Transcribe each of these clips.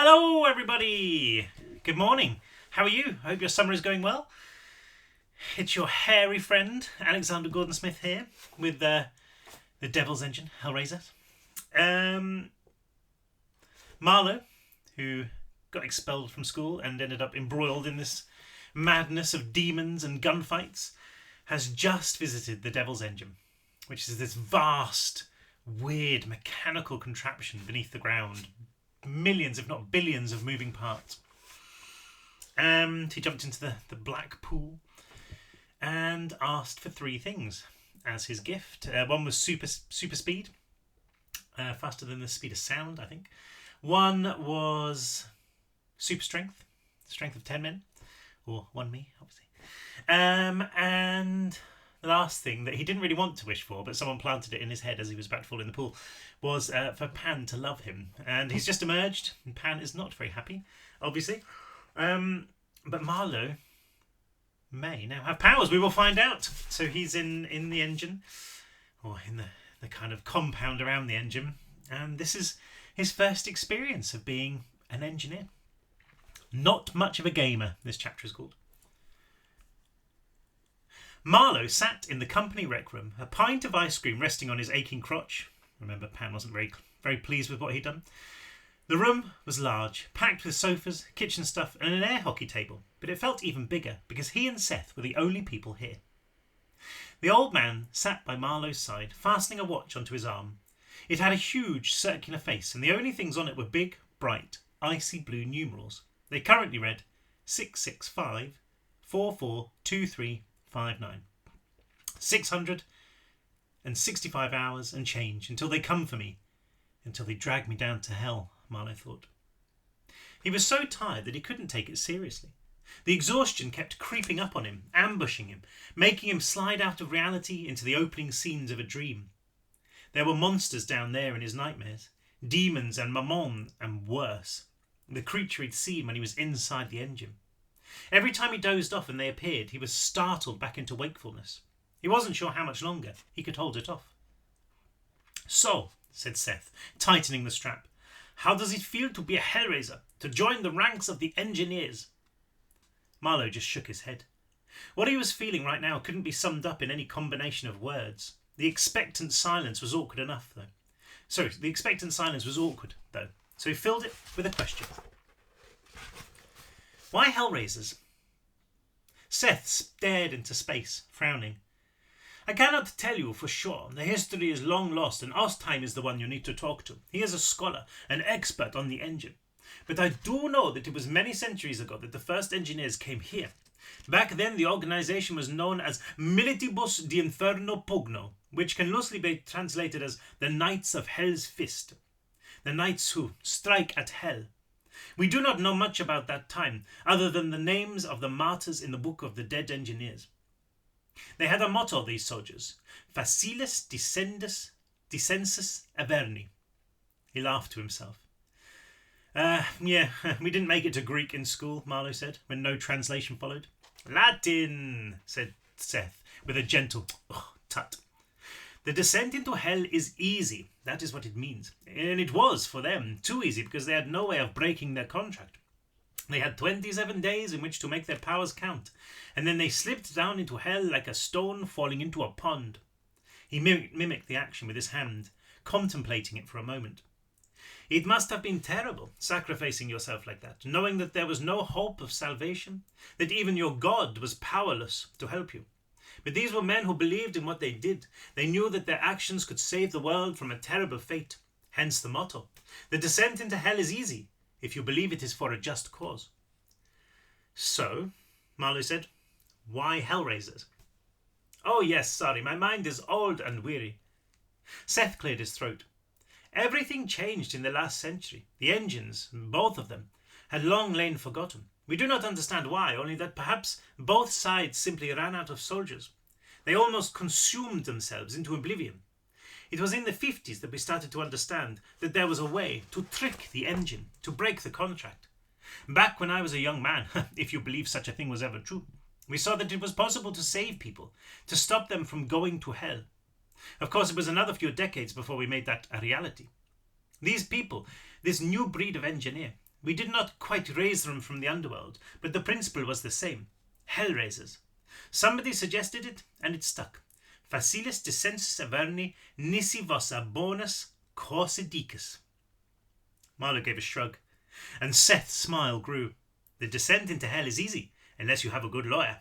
Hello everybody! Good morning. How are you? I hope your summer is going well. It's your hairy friend, Alexander Gordon-Smith here, with the Devil's Engine, Hellraiser. Marlowe, who got expelled from school and ended up embroiled in this madness of demons and gunfights, has just visited the Devil's Engine, which is this vast, weird, mechanical contraption beneath the ground. Millions, if not billions, of moving parts. He jumped into the black pool and asked for 3 things as his gift. One was super speed, faster than the speed of sound, I think. One was super strength of 10 men, or 1 me, obviously. And the last thing that he didn't really want to wish for, but someone planted it in his head as he was about to fall in the pool, was for Pan to love him. And he's just emerged, and Pan is not very happy, obviously. But Marlowe may now have powers. We will find out. So he's in the engine, or in the kind of compound around the engine. And this is his first experience of being an engineer. Not much of a gamer, this chapter is called. Marlowe sat in the company rec room, a pint of ice cream resting on his aching crotch. Remember, Pan wasn't very pleased with what he'd done. The room was large, packed with sofas, kitchen stuff, and an air hockey table, but it felt even bigger because he and Seth were the only people here. The old man sat by Marlowe's side, fastening a watch onto his arm. It had a huge circular face, and the only things on it were big, bright, icy blue numerals. They currently read 665 442359. 665 hours and change until they come for me, until they drag me down to hell, Marlowe thought. He was so tired that he couldn't take it seriously. The exhaustion kept creeping up on him, ambushing him, making him slide out of reality into the opening scenes of a dream. There were monsters down there in his nightmares, demons and mammon and worse, the creature he'd seen when he was inside the engine. Every time he dozed off and they appeared, he was startled back into wakefulness. He wasn't sure how much longer he could hold it off. "So," said Seth, tightening the strap, "how does it feel to be a Hellraiser, to join the ranks of the engineers?" Marlowe just shook his head. What he was feeling right now couldn't be summed up in any combination of words. The expectant silence was awkward, though. So he filled it with a question. Why Hellraisers? Seth stared into space, frowning. "I cannot tell you for sure. The history is long lost, and Ostheim is the one you need to talk to. He is a scholar, an expert on the engine. But I do know that it was many centuries ago that the first engineers came here. Back then the organization was known as Militibus di Inferno Pugno, which can loosely be translated as the Knights of Hell's Fist. The knights who strike at hell. We do not know much about that time, other than the names of the martyrs in the Book of the Dead Engineers. They had a motto, these soldiers, Facilis Descensus Averni." He laughed to himself. Yeah, we didn't make it to Greek in school," Marlowe said, when no translation followed. "Latin," said Seth, with a gentle tut. "The descent into hell is easy, that is what it means. And it was, for them, too easy because they had no way of breaking their contract. They had 27 days in which to make their powers count, and then they slipped down into hell like a stone falling into a pond." He mimicked the action with his hand, contemplating it for a moment. "It must have been terrible, sacrificing yourself like that, knowing that there was no hope of salvation, that even your God was powerless to help you. But these were men who believed in what they did. They knew that their actions could save the world from a terrible fate. Hence the motto. The descent into hell is easy, if you believe it is for a just cause." "So," Marlowe said, "why Hellraisers?" "Oh yes, sorry, my mind is old and weary." Seth cleared his throat. "Everything changed in the last century. The engines, both of them, had long lain forgotten. We do not understand why, only that perhaps both sides simply ran out of soldiers. They almost consumed themselves into oblivion. It was in the 50s that we started to understand that there was a way to trick the engine, to break the contract. Back when I was a young man, if you believe such a thing was ever true, we saw that it was possible to save people, to stop them from going to hell. Of course, it was another few decades before we made that a reality. These people, this new breed of engineer, We did not quite raise them from the underworld, but the principle was the same. Hellraisers. Somebody suggested it, and it stuck. Facilis descensus averni nisi vossa bonus corsidicus. Marlowe gave a shrug, and Seth's smile grew. The descent into hell is easy, unless you have a good lawyer.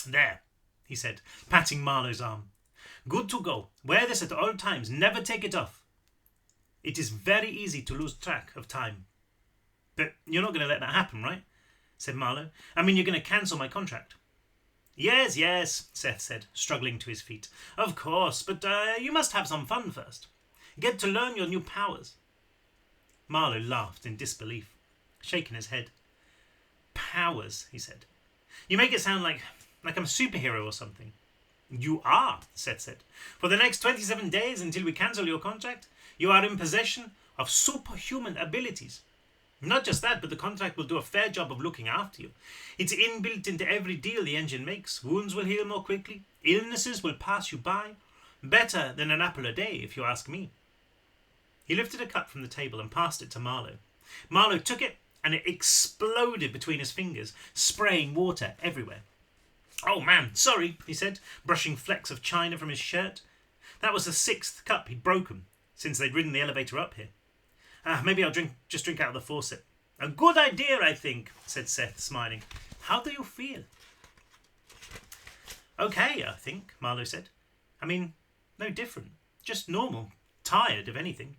There, he said, patting Marlowe's arm. Good to go. Wear this at all times. Never take it off. It is very easy to lose track of time. But you're not going to let that happen, right? Said Marlowe. I mean, you're going to cancel my contract. Yes, yes, Seth said, struggling to his feet. Of course, but you must have some fun first. Get to learn your new powers. Marlowe laughed in disbelief, shaking his head. Powers, he said. You make it sound like I'm a superhero or something. You are, Seth said. For the next 27 days until we cancel your contract, you are in possession of superhuman abilities. Not just that, but the contract will do a fair job of looking after you. It's inbuilt into every deal the engine makes. Wounds will heal more quickly. Illnesses will pass you by. Better than an apple a day, if you ask me. He lifted a cup from the table and passed it to Marlowe. Marlowe took it, and it exploded between his fingers, spraying water everywhere. Oh man, sorry, he said, brushing flecks of china from his shirt. That was the 6th cup he'd broken since they'd ridden the elevator up here. Maybe I'll just drink out of the faucet. A good idea, I think, said Seth, smiling. How do you feel? Okay, I think, Marlowe said. I mean, no different. Just normal. Tired, if anything.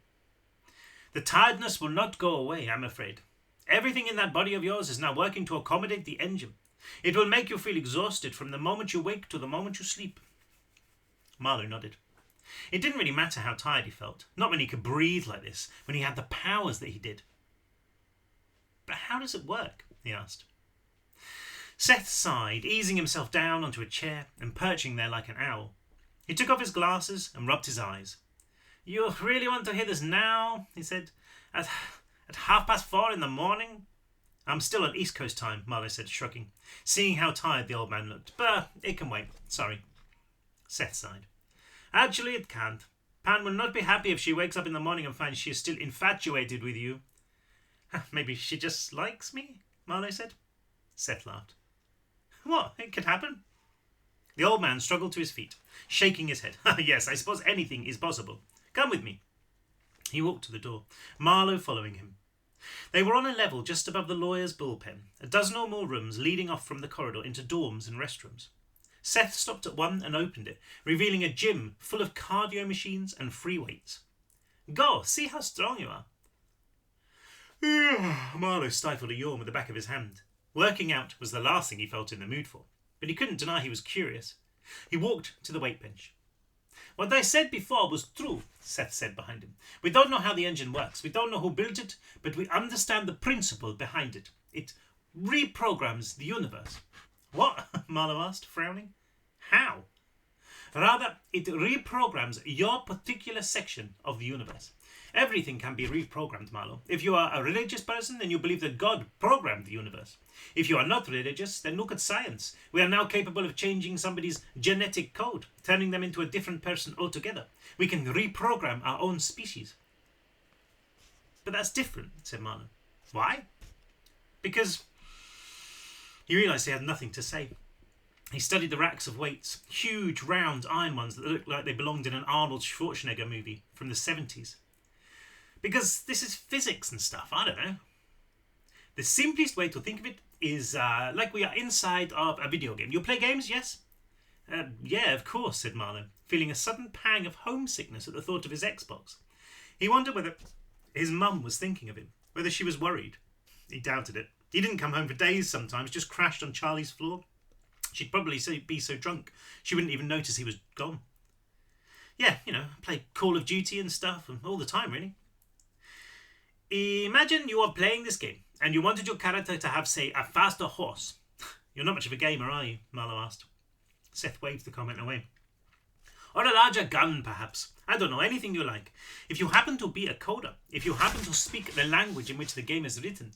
The tiredness will not go away, I'm afraid. Everything in that body of yours is now working to accommodate the engine. It will make you feel exhausted from the moment you wake to the moment you sleep. Marlowe nodded. It didn't really matter how tired he felt, not when he could breathe like this, when he had the powers that he did. But how does it work? He asked. Seth sighed, easing himself down onto a chair and perching there like an owl. He took off his glasses and rubbed his eyes. You really want to hear this now? He said. At 4:30 in the morning? I'm still on East Coast time, Marlowe said, shrugging, seeing how tired the old man looked. But it can wait. Sorry. Seth sighed. Actually, it can't. Pan will not be happy if she wakes up in the morning and finds she is still infatuated with you. Maybe she just likes me, Marlowe said. Seth laughed. What? It could happen. The old man struggled to his feet, shaking his head. Yes, I suppose anything is possible. Come with me. He walked to the door, Marlowe following him. They were on a level just above the lawyer's bullpen, a dozen or more rooms leading off from the corridor into dorms and restrooms. Seth stopped at one and opened it, revealing a gym full of cardio machines and free weights. Go, see how strong you are. Marlowe stifled a yawn with the back of his hand. Working out was the last thing he felt in the mood for, but he couldn't deny he was curious. He walked to the weight bench. What I said before was true, Seth said behind him. We don't know how the engine works. We don't know who built it, but we understand the principle behind it. It reprograms the universe. What? Marlowe asked, frowning. How? Rather, it reprograms your particular section of the universe. Everything can be reprogrammed, Marlowe. If you are a religious person, then you believe that God programmed the universe. If you are not religious, then look at science. We are now capable of changing somebody's genetic code, turning them into a different person altogether. We can reprogram our own species. But that's different, said Marlowe. Why? Because he realised he had nothing to say. He studied the racks of weights, huge, round, iron ones that looked like they belonged in an Arnold Schwarzenegger movie from the 70s. Because this is physics and stuff, I don't know. The simplest way to think of it is like we are inside of a video game. You play games, yes? Yeah, of course, said Marlowe, feeling a sudden pang of homesickness at the thought of his Xbox. He wondered whether his mum was thinking of him, whether she was worried. He doubted it. He didn't come home for days sometimes, just crashed on Charlie's floor. She'd probably be so drunk she wouldn't even notice he was gone. Yeah, play Call of Duty and stuff, and all the time, really. Imagine you are playing this game, and you wanted your character to have, say, a faster horse. You're not much of a gamer, are you? Marlowe asked. Seth waved the comment away. Or a larger gun, perhaps. I don't know, anything you like. If you happen to be a coder, if you happen to speak the language in which the game is written,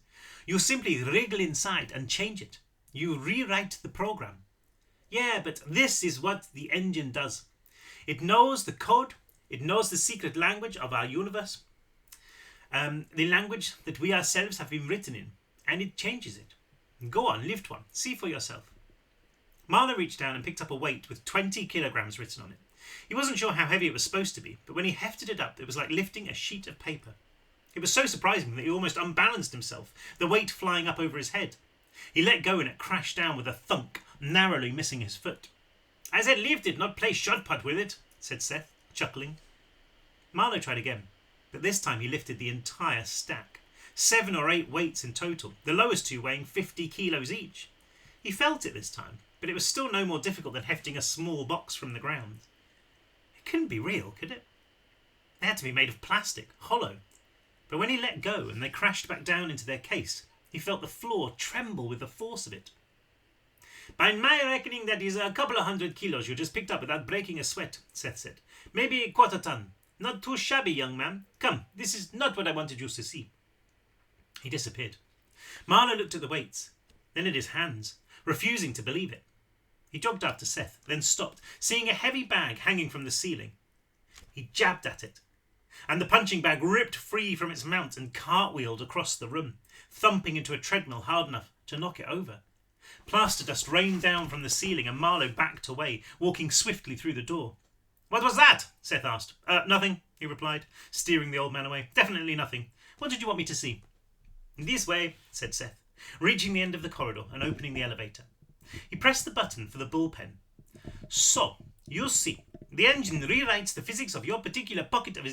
you simply wriggle inside and change it. You rewrite the program. Yeah, but this is what the engine does. It knows the code. It knows the secret language of our universe. The language that we ourselves have been written in, and it changes it. Go on, lift one. See for yourself. Marlowe reached down and picked up a weight with 20 kilograms written on it. He wasn't sure how heavy it was supposed to be, but when he hefted it up, it was like lifting a sheet of paper. It was so surprising that he almost unbalanced himself, the weight flying up over his head. He let go and it crashed down with a thunk, narrowly missing his foot. "I said lift it, not play shot put with it," said Seth, chuckling. Marlowe tried again, but this time he lifted the entire stack. 7 or 8 weights in total, the lowest 2 weighing 50 kilos each. He felt it this time, but it was still no more difficult than hefting a small box from the ground. It couldn't be real, could it? They had to be made of plastic, hollow. But when he let go and they crashed back down into their case, he felt the floor tremble with the force of it. "By my reckoning, that is a couple of 100 kilos you just picked up without breaking a sweat," Seth said. "Maybe a quarter ton. Not too shabby, young man. Come, this is not what I wanted you to see." He disappeared. Marlowe looked at the weights, then at his hands, refusing to believe it. He jogged after Seth, then stopped, seeing a heavy bag hanging from the ceiling. He jabbed at it, and the punching bag ripped free from its mount and cartwheeled across the room, thumping into a treadmill hard enough to knock it over. Plaster dust rained down from the ceiling and Marlowe backed away, walking swiftly through the door. "What was that?" Seth asked. Nothing," he replied, steering the old man away. "Definitely nothing. What did you want me to see?" "This way," said Seth, reaching the end of the corridor and opening the elevator. He pressed the button for the bullpen. "So, you see, the engine rewrites the physics of your particular pocket of